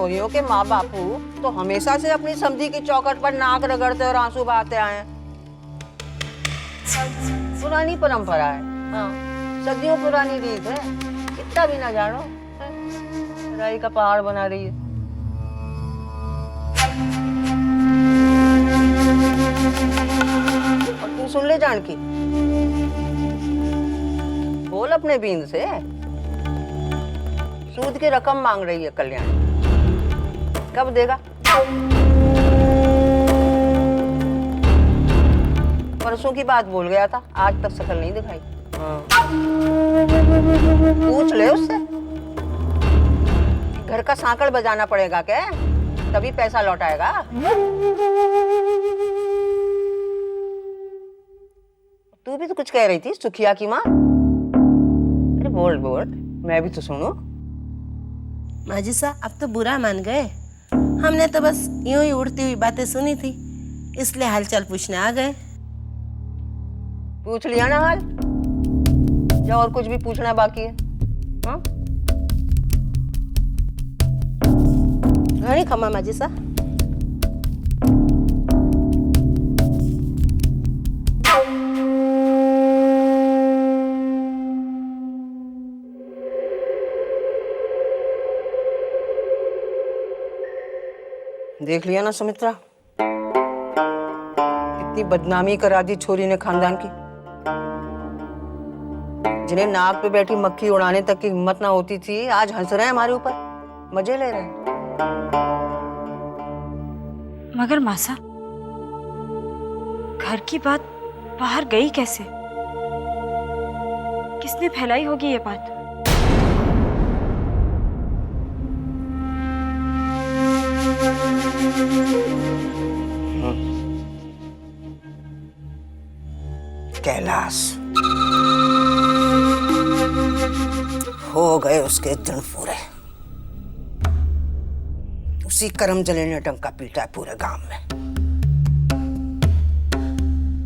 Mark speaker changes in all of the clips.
Speaker 1: किशोरियों के माँ बापू तो हमेशा से अपनी समधी की चौखट पर नाक रगड़ते और आंसू बहाते आए हैं। पुरानी परंपरा है। हाँ, सदियों पुरानी रीत है। कितना भी ना जानो, राई का पहाड़ बना रही है। और तू सुन ले जानकी, बोल अपने बीन से, सूद की रकम मांग रही है कल्याण, कब देगा? परसों की बात बोल गया था, आज तक शकल नहीं दिखाई। पूछ ले उससे, घर का सांकड़ बजाना पड़ेगा क्या, तभी पैसा लौटाएगा। तू भी तो कुछ कह रही थी सुखिया की माँ। अरे बोल बोल, मैं भी तो सुनूं।
Speaker 2: माजी सा, अब तो बुरा मान गए। हमने तो बस यूं ही उड़ती हुई बातें सुनी थी, इसलिए हालचाल पूछने आ गए।
Speaker 1: पूछ लिया ना हाल, या और कुछ भी पूछना बाकी है? हाँ,
Speaker 2: घणी खमा माजी सा।
Speaker 1: देख लिया ना सुमित्रा, कितनी बदनामी करा दी छोरी ने खानदान की। जिन्हें नाक पे बैठी मक्खी उड़ाने तक की हिम्मत ना होती थी, आज हंस रहे हैं हमारे ऊपर, मजे ले रहे हैं।
Speaker 3: मगर मासा, घर की बात बाहर गई कैसे? किसने फैलाई होगी ये बात?
Speaker 1: कैलाश, हो गए उसके दिन पूरे। उसी करम जले ने डंका पीटा है पूरे गांव में।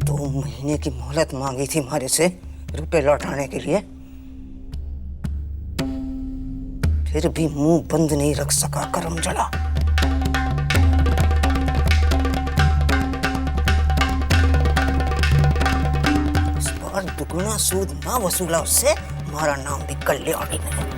Speaker 1: 2 महीने की मोहलत मांगी थी हमारे से रुपए लौटाने के लिए, फिर भी मुंह बंद नहीं रख सका करम जला। इस बार दुगुना सूद ना वसूला उससे, हमारा नाम भी कल्याणी नहीं।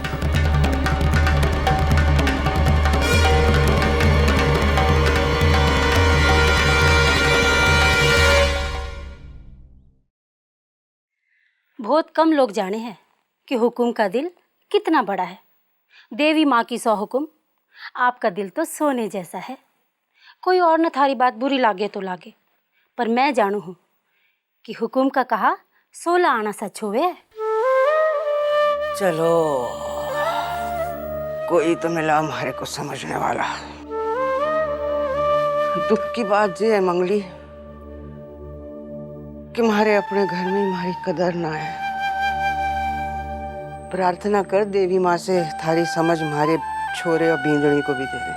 Speaker 4: बहुत कम लोग जाने हैं कि हुकुम का दिल कितना बड़ा है। देवी माँ की 100 हुकुम, आपका दिल तो सोने जैसा है। कोई और न थारी बात बुरी लागे तो लागे, पर मैं जानू हूँ कि हुकुम का कहा 16 आना सच होवे।
Speaker 1: चलो, कोई तो मिला हमारे को समझने वाला। दुख की बात ये है मंगली कि हमारे अपने घर में हमारी कदर ना है। प्रार्थना कर देवी माँ से थारी समझ हमारे छोरे और बींदड़ी को भी दे दे।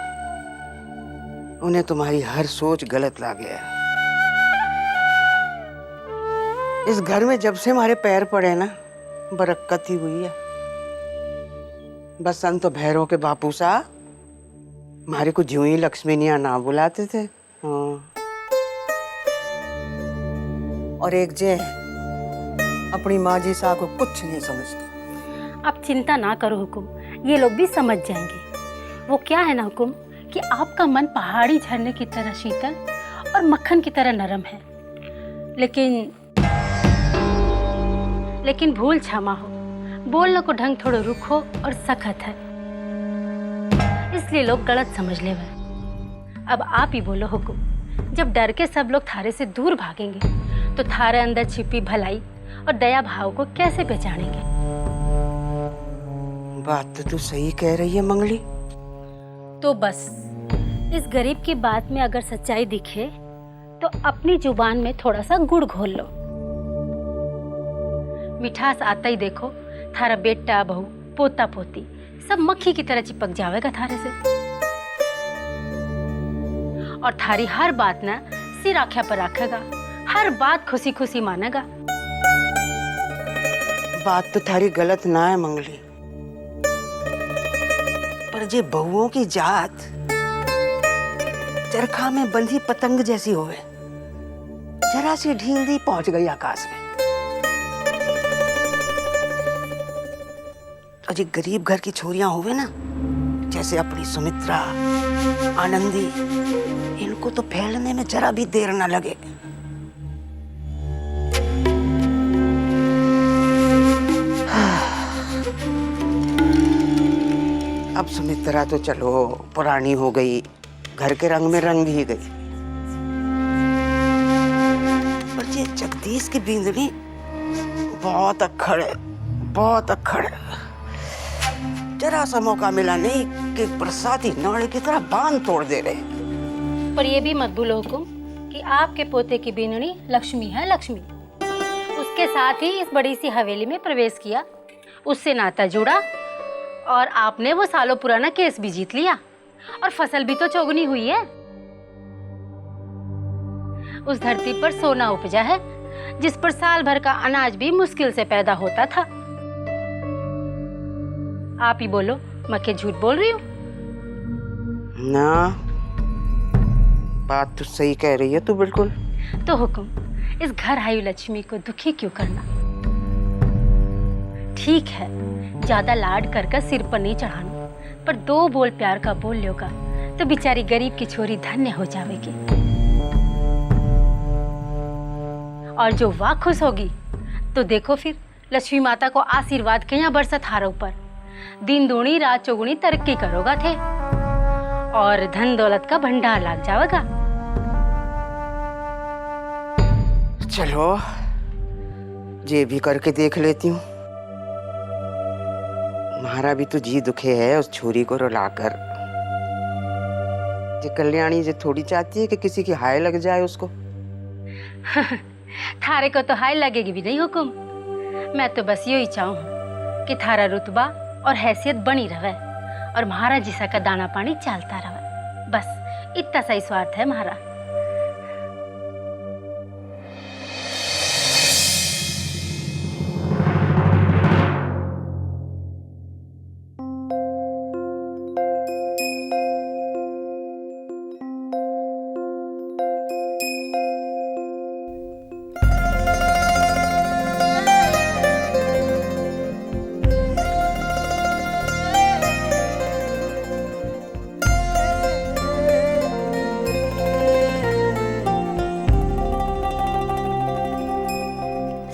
Speaker 1: उन्हें तुम्हारी हर सोच गलत लगे है। इस घर में जब से हमारे पैर पड़े ना, बरकत ही हुई है। बसंत तो भैरव के बापू सा हमारे को ज्यों ही लक्ष्मीनिया ना बुलाते थे। हाँ। और एक जे अपनी माँ जी सा को कुछ नहीं समझते।
Speaker 4: आप चिंता ना करो हुकुम, ये लोग भी समझ जाएंगे। वो क्या है ना हुकुम कि आपका मन पहाड़ी झरने की तरह शीतल और मक्खन की तरह नरम है, लेकिन भूल क्षमा हो, बोलने को ढंग थोड़ा रुख हो और सख्त है, इसलिए लोग गलत समझ ले। अब आप ही बोलो हुकुम, जब डर के सब लोग थारे से दूर भागेंगे तो थारे अंदर छिपी भलाई और दया भाव को कैसे पहचानेंगे?
Speaker 1: बात तो तू सही कह रही है मंगली।
Speaker 4: तो बस इस गरीब की बात में अगर सच्चाई दिखे तो अपनी जुबान में थोड़ा सा गुड़ घोल लो। मिठास आता ही देखो थारा बेटा बहू पोता पोती सब मक्खी की तरह चिपक जाएगा थारे से, और थारी हर बात ना सिर आख्या पर रखेगा, हर बात खुशी खुशी मानेगा।
Speaker 1: बात तो थारी गलत ना है मंगली, पर जे बहुओं की जात चरखा में बंधी पतंग जैसी होवे, जरा सी ढील दी पहुंच गई आकाश में। और जो गरीब घर की छोरियां होवे ना, जैसे अपनी सुमित्रा, आनंदी, इनको तो फैलने में जरा भी देर ना लगे। अब सुमित्रा तो चलो पुरानी हो गई, घर के रंग में रंग ही गई, पर ये जगदीश की बींदनी बहुत अक्खड़ है, बहुत अक्खड़ है। जरा सा मौका मिला नहीं कि बरसाती नाले की तरह बांध तोड़ दे रहे।
Speaker 4: पर ये भी मत भूलो हुकुम कि आपके पोते की बीननी लक्ष्मी है, लक्ष्मी। उसके साथ ही इस बड़ी सी हवेली में प्रवेश किया, उससे नाता जुड़ा और आपने वो सालों पुराना केस भी जीत लिया और फसल भी तो चौगुनी हुई है। उस धरती पर सोना उपजा है जिस पर साल भर का अनाज भी मुश्किल से पैदा होता था। आप ही बोलो, मैं क्या झूठ बोल रही हूँ?
Speaker 1: ना, बात तो सही कह रही है तू बिल्कुल।
Speaker 4: तो हुकुम, इस घर आई लक्ष्मी को दुखी क्यों करना? ठीक है, ज्यादा लाड कर सिर पर नहीं चढ़ाना, पर 2 बोल प्यार का बोल लोगा तो बेचारी गरीब की छोरी धन्य हो जाएगी। और जो वाह खुश होगी तो देखो फिर लक्ष्मी माता को आशीर्वाद के यहाँ बरसत हारों पर दिन दूनी रात चौगुनी तरक्की करोगा थे और धन दौलत का भंडार लग जाएगा।
Speaker 1: चलो ये भी करके देख लेती हूँ। हमारा भी तो जी दुखे है उस छोरी को रुलाकर। ये कल्याणी जो थोड़ी चाहती है कि किसी की हाय लग जाए उसको।
Speaker 4: थारे को तो हाय लगेगी भी नहीं हुकुम। मैं तो बस यही चाहूँ कि थारा रुतबा और हैसियत बनी रहे और महाराज जिसा का दाना पानी चलता रहे, बस इतना सा ही स्वार्थ है हमारा।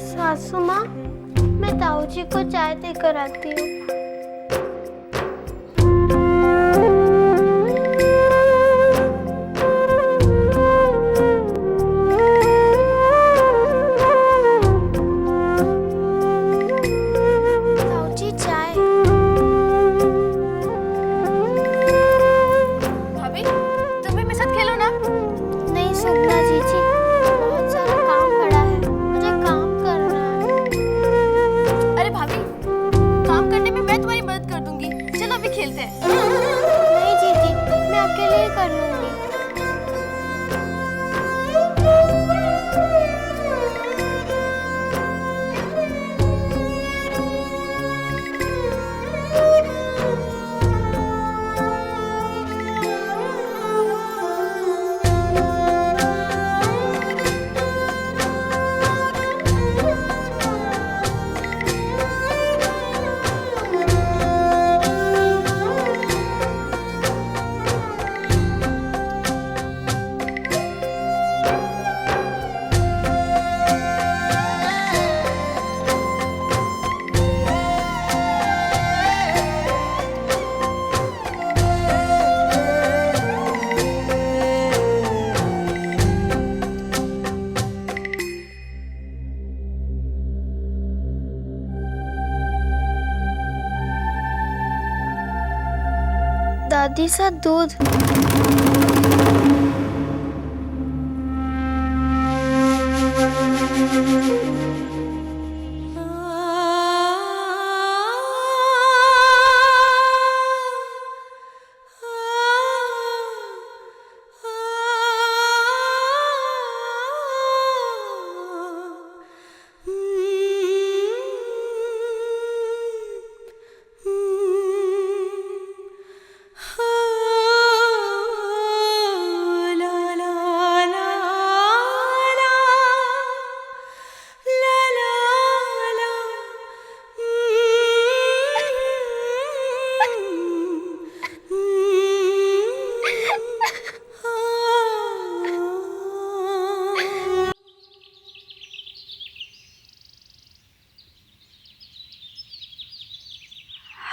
Speaker 5: सासू माँ, मैं ताऊ जी को चाय देकर आती हूँ। ताऊ जी चाय।
Speaker 6: भाभी, तुम भी मेरे साथ खेलो ना।
Speaker 5: नहीं सुगना जीजी, बहुत सारा काम पड़ा है, मुझे काम करना है।
Speaker 6: अरे भाभी, काम करने में मैं तुम्हारी मदद कर दूंगी। चलो अभी खेलते हैं।
Speaker 5: नहीं जीजी, मैं अकेले ही कर लूंगी। दादी सा दूध।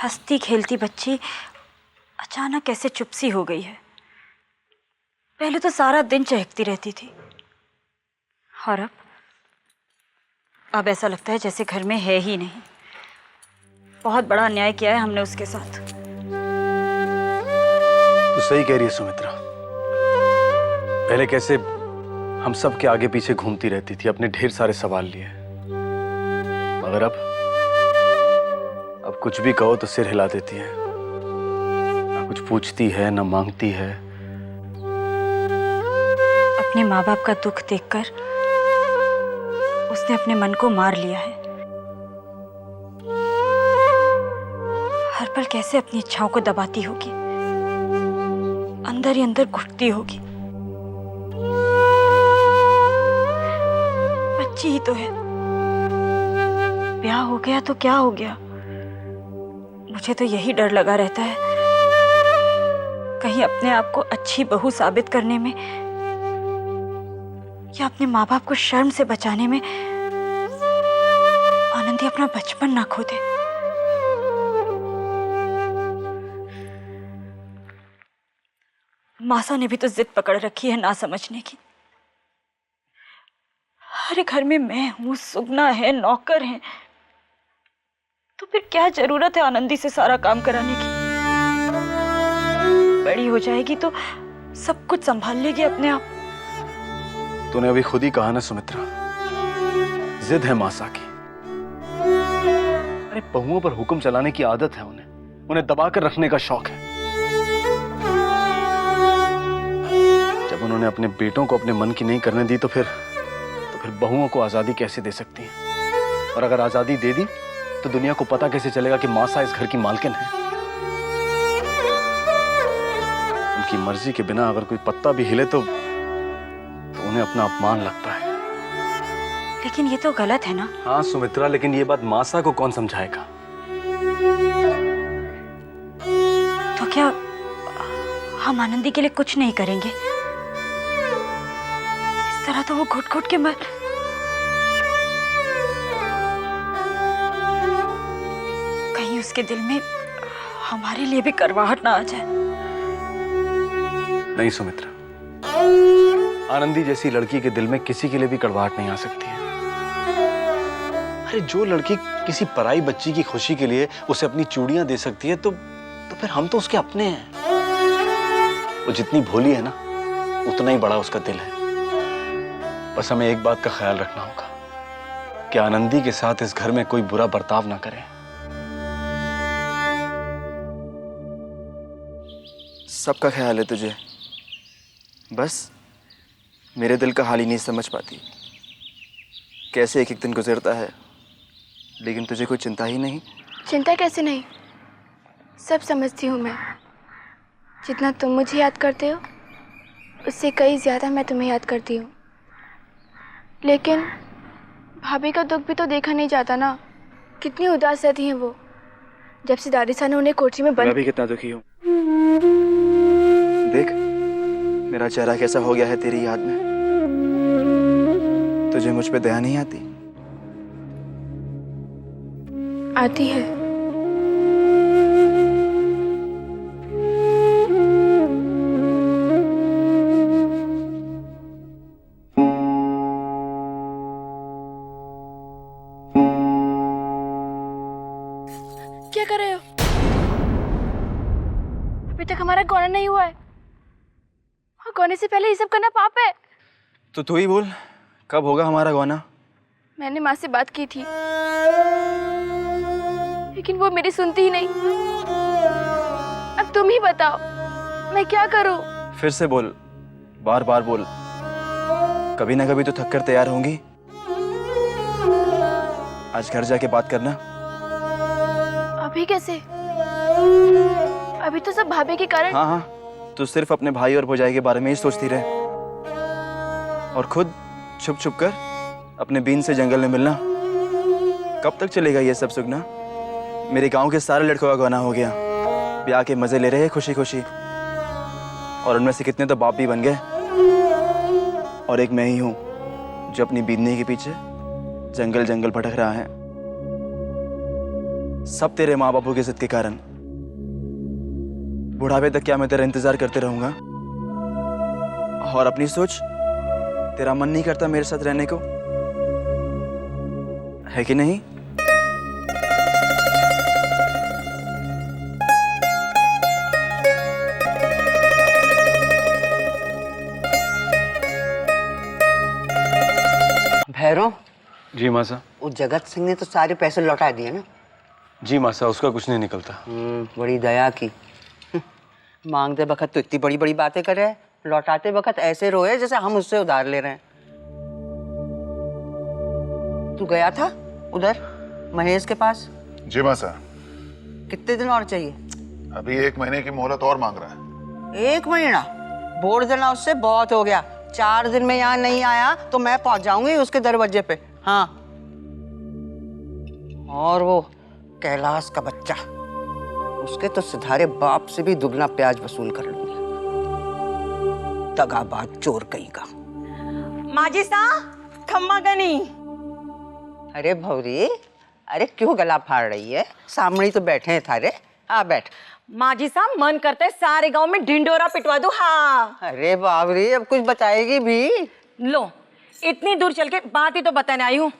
Speaker 3: हंसती खेलती बच्ची अचानक कैसे चुप सी हो गई है। पहले तो सारा दिन चहकती रहती थी और अब ऐसा लगता है जैसे घर में है ही नहीं। बहुत बड़ा अन्याय किया है हमने उसके साथ।
Speaker 7: तो सही कह रही है सुमित्रा। पहले कैसे हम सब के आगे पीछे घूमती रहती थी, अपने ढेर सारे सवाल लिए, मगर अब कुछ भी कहो तो सिर हिला देती है। ना कुछ पूछती है ना मांगती है।
Speaker 3: अपने माँ बाप का दुख देखकर उसने अपने मन को मार लिया है। हर पल कैसे अपनी इच्छाओं को दबाती होगी, अंदर ही अंदर घुटती होगी। बच्ची ही तो है, ब्याह हो गया तो क्या हो गया। मुझे तो यही डर लगा रहता है कहीं अपने आप को अच्छी बहू साबित करने में या अपने माँ बाप को शर्म से बचाने में आनंदी अपना बचपन ना खो दे। मासा ने भी तो जिद पकड़ रखी है ना समझने की। अरे घर में मैं हूं, सुगना है, नौकर है, तो फिर क्या जरूरत है आनंदी से सारा काम कराने की। बड़ी हो जाएगी तो सब कुछ संभाल लेगी अपने आप।
Speaker 7: तूने अभी खुद ही कहा ना सुमित्रा, जिद है मासा की। अरे बहुओं पर हुक्म चलाने की आदत है उन्हें दबाकर रखने का शौक है। जब उन्होंने अपने बेटों को अपने मन की नहीं करने दी तो फिर बहुओं को आजादी कैसे दे सकती हैं? और अगर आजादी दे दी तो दुनिया को पता कैसे चलेगा कि मासा इस घर की मालकिन है? उनकी मर्जी के बिना अगर कोई पत्ता भी हिले तो उन्हें अपना अपमान लगता है।
Speaker 3: लेकिन ये तो गलत है ना।
Speaker 7: हाँ सुमित्रा, लेकिन ये बात मासा को कौन समझाएगा?
Speaker 3: तो क्या हम आनंदी के लिए कुछ नहीं करेंगे? इस तरह तो वो घुट घुट के मर। कहीं उसके दिल में हमारे लिए भी करवाहट ना आ जाए।
Speaker 7: नहीं सुमित्रा, आनंदी जैसी लड़की के दिल में किसी के लिए भी कड़वाहट नहीं आ सकती है। अरे जो लड़की किसी पराई बच्ची की खुशी के लिए उसे अपनी चूड़ियां दे सकती है तो फिर हम तो उसके अपने हैं। वो जितनी भोली है ना उतना ही बड़ा उसका दिल है। बस हमें एक बात का ख्याल रखना होगा कि आनंदी के साथ इस घर में कोई बुरा बर्ताव ना करे।
Speaker 8: सबका ख्याल है तुझे, बस मेरे दिल का हाल ही नहीं समझ पाती। कैसे एक एक दिन गुजरता है लेकिन तुझे कोई चिंता ही नहीं।
Speaker 6: चिंता कैसे नहीं, सब समझती हूँ मैं। जितना तुम मुझे याद करते हो उससे कई ज़्यादा मैं तुम्हें याद करती हूँ। लेकिन भाभी का दुख भी तो देखा नहीं जाता ना। कितनी उदास रहती हैं वो जब से दादी साहब ने उन्हें कोठरी में
Speaker 8: मैं
Speaker 6: बंद।
Speaker 8: भी कितना दुखी हूँ। देख मेरा चेहरा कैसा हो गया है तेरी याद में। तुझे मुझ पे दया नहीं आती?
Speaker 6: आती है। क्या कर रहे हो? अभी तक हमारा गौना नहीं हुआ है और गौने से पहले ये सब करना पाप है।
Speaker 8: तो तू ही बोल, कब होगा हमारा गौना?
Speaker 6: मैंने माँ से बात की थी लेकिन वो मेरी सुनती ही नहीं। अब तुम ही बताओ मैं क्या करूं?
Speaker 8: फिर से बोल, बार बार बोल। कभी ना कभी तो थक कर तैयार होंगी। आज घर जाके बात करना।
Speaker 6: अभी कैसे? अभी तो सब भाभी के कारण।
Speaker 8: हाँ हाँ, तो सिर्फ अपने भाई और भौजाई के बारे में ही सोचती रहे और खुद छुप छुप कर अपने बीन से जंगल में मिलना। कब तक चलेगा ये सब सुगना? मेरे गांव के सारे लड़कों का गौना हो गया, ब्याह के मजे ले रहे हैं खुशी खुशी, और उनमें से कितने तो बाप भी बन गए और एक मैं ही हूँ जो अपनी बीनने के पीछे जंगल जंगल भटक रहा है। सब तेरे माँ बापू की जिद के कारण। बुढ़ापे तक क्या मैं तेरा इंतजार करते रहूंगा? और अपनी सोच, तेरा मन नहीं करता मेरे साथ रहने को, है कि नहीं?
Speaker 1: भैरव,
Speaker 7: जी मासा।
Speaker 1: वो जगत सिंह ने तो सारे पैसे लौटा दिए ना?
Speaker 7: जी मासा, उसका कुछ नहीं निकलता।
Speaker 1: बड़ी दया की। मांगते वक्त तो इतनी बड़ी बड़ी बातें करे, लौटाते वक्त ऐसे रोए जैसे हम उससे उधार ले रहे हैं। तू गया था उधर महेश के पास?
Speaker 9: जी मासा।
Speaker 1: कितने दिन और चाहिए?
Speaker 9: अभी 1 महीने की मोहलत और मांग रहा है।
Speaker 1: 1 महीना? बोल देना उससे, बहुत हो गया। 4 दिन में यहाँ नहीं आया तो मैं पहुंच जाऊंगी उसके दरवाजे पे। हाँ, और वो कैलाश का बच्चा, उसके तो सिधारे बाप से भी दुगना प्याज वसूल कर लूंगी। दगाबाज चोर कहीं का।
Speaker 2: माजी सा खम्मा गनी।
Speaker 1: अरे भौरी, अरे क्यों गला फाड़ रही है? सामने ही तो बैठे हैं थारे। हाँ बैठ।
Speaker 2: माजी सा मन करता है सारे गांव में ढिंडोरा पिटवा दूं। हाँ।
Speaker 1: अरे बाबरी, अब कुछ बताएगी भी?
Speaker 2: लो, इतनी दूर चल के बात ही तो बताने आई हूँ।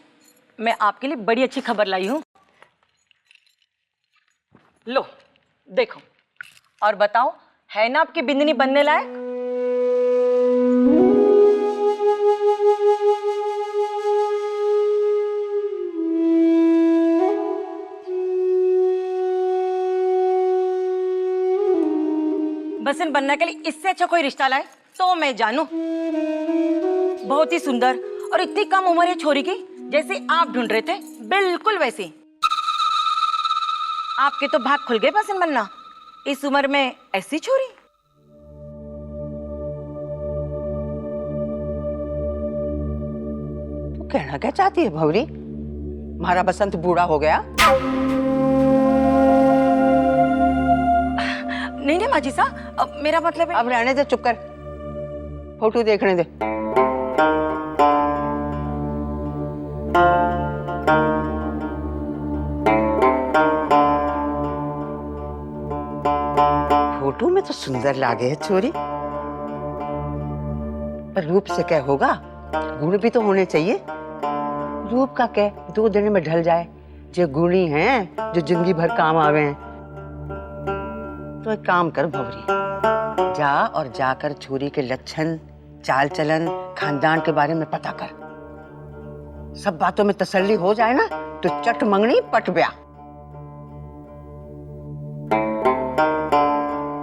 Speaker 2: मैं आपके लिए बड़ी अच्छी खबर लाई हूँ। लो देखो, और बताओ, है ना आपकी बिंदनी बनने लायक? बसन बनने के लिए इससे अच्छा कोई रिश्ता लाए तो मैं जानू। बहुत ही सुंदर और इतनी कम उम्र है छोरी की, जैसे आप ढूंढ रहे थे बिल्कुल वैसी। आपके तो भाग खुल गए बसन बनना, इस उम्र में ऐसी छोरी।
Speaker 1: तू कहना क्या चाहती है भौरी? हमारा बसंत बूढ़ा हो गया?
Speaker 2: नहीं नहीं माजी सा, अब मेरा मतलब है।
Speaker 1: अब रहने दे, चुप कर। फोटो देखने दे। फोटो में तो सुंदर लागे है छोरी, पर रूप से क्या होगा? गुण भी तो होने चाहिए। रूप का क्या 2 दिन में ढल जाए? जो गुणी हैं, जो जिंदगी भर काम आवे हैं। तो एक काम कर भवरी, जा और जाकर छोरी के लक्षण, चाल चलन, खानदान के बारे में पता कर। सब बातों में तसल्ली हो जाए ना तो चट मंगनी पट ब्याह।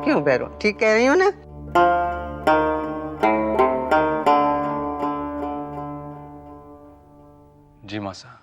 Speaker 1: क्यों बैरो, ठीक कह रही हूँ ना?
Speaker 7: जी मासा।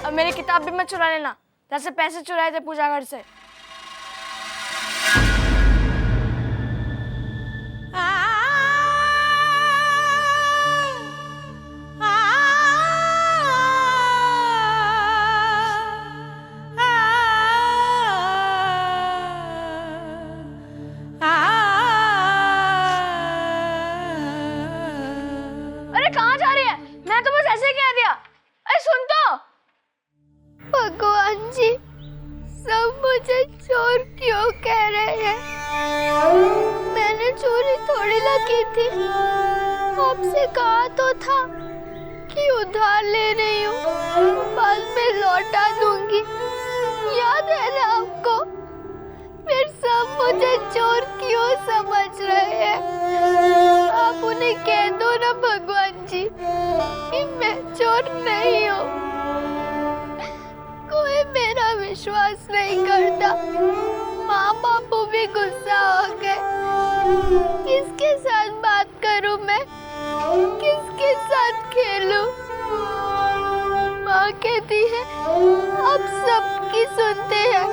Speaker 5: अब मेरी किताब भी मत चुरा लेना, जैसे पैसे चुराए थे पूजा घर से। अरे कहाँ जा रही है? मैं तो बस ऐसे ही कह दिया। अरे सुन तो। भगवान जी, सब मुझे चोर क्यों कह रहे हैं? मैंने चोरी थोड़ी ना की थी। आपसे कहा तो था कि उधार ले रही हूँ, बाद में लौटा दूंगी। याद है ना आपको? फिर सब सब मुझे चोर क्यों समझ रहे हैं? आप उन्हें कह दो ना भगवान जी कि मैं चोर नहीं हूँ। कोई मेरा विश्वास नहीं करता। माँ बापू भी गुस्सा हो गए। किसके साथ बात करूं मैं? किसके साथ खेलूं? माँ कहती है आप सबकी सुनते हैं,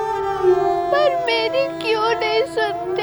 Speaker 5: पर मेरी क्यों नहीं सुनते?